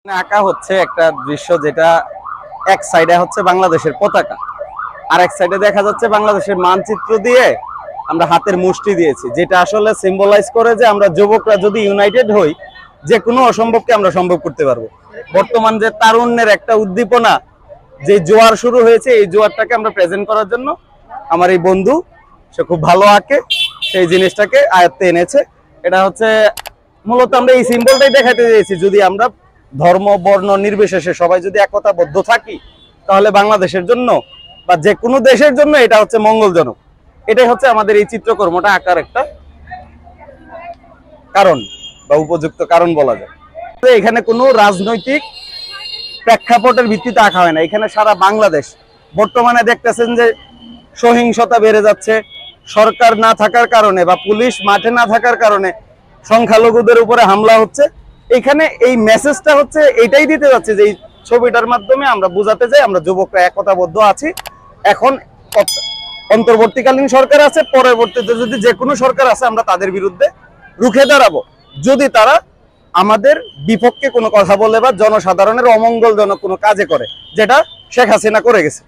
আঁকা হচ্ছে একটা দৃশ্য যেটা এক সাইডে হচ্ছে বাংলাদেশের পতাকা, আর এক সাইডে দেখা যাচ্ছে বাংলাদেশের মানচিত্র দিয়ে আমরা হাতের মুষ্টি দিয়েছি, যেটা আসলে সিম্বলাইজ করে যে আমরা যুবকরা যদি ইউনাইটেড হই যে কোনো অসম্ভবকে আমরা সম্ভব করতে পারবো। বর্তমান যে তারুণ্যের একটা উদ্দীপনা, যে জোয়ার শুরু হয়েছে, এই জোয়ারটাকে আমরা প্রেজেন্ট করার জন্য আমার এই বন্ধু, সে খুব ভালো আঁকে, সেই জিনিসটাকে আয়ত্তে এনেছে। এটা হচ্ছে মূলত আমরা এই সিম্বলটাই দেখাতে চেয়েছি, যদি আমরা ধর্ম বর্ণ নির্বিশেষে সবাই যদি একতাবদ্ধ থাকি তাহলে বাংলাদেশের জন্য বা যে কোনো দেশের জন্য এটা হচ্ছে মঙ্গলজনক। এটাই হচ্ছে আমাদের এই চিত্রকর্মটা আঁকার একটা কারণ বা উপযুক্ত কারণ বলা যায়। এখানে কোনো রাজনৈতিক প্রেক্ষাপটের ভিত্তিতে আঁকা হয় না, এখানে সারা বাংলাদেশ। বর্তমানে দেখতেছেন যে সহিংসতা বেড়ে যাচ্ছে, সরকার না থাকার কারণে বা পুলিশ মাঠে না থাকার কারণে সংখ্যালঘুদের উপরে হামলা হচ্ছে। এখানে এই মেসেজটা হচ্ছে এটাই দিতে যাচ্ছে যে এই ছবিটার মাধ্যমে আমরা বোঝাতে চাই আমরা যুবকরা একতাবদ্ধ আছি। এখন অন্তর্বর্তীকালীন সরকার আছে, পরবর্তীতে যদি যে কোনো সরকার আছে আমরা তাদের বিরুদ্ধে রুখে দাঁড়াবো যদি তারা আমাদের বিপক্ষে কোনো কথা বলে বা জনসাধারণের অমঙ্গলজনক কোনো কাজে করে, যেটা শেখ হাসিনা করে গেছে।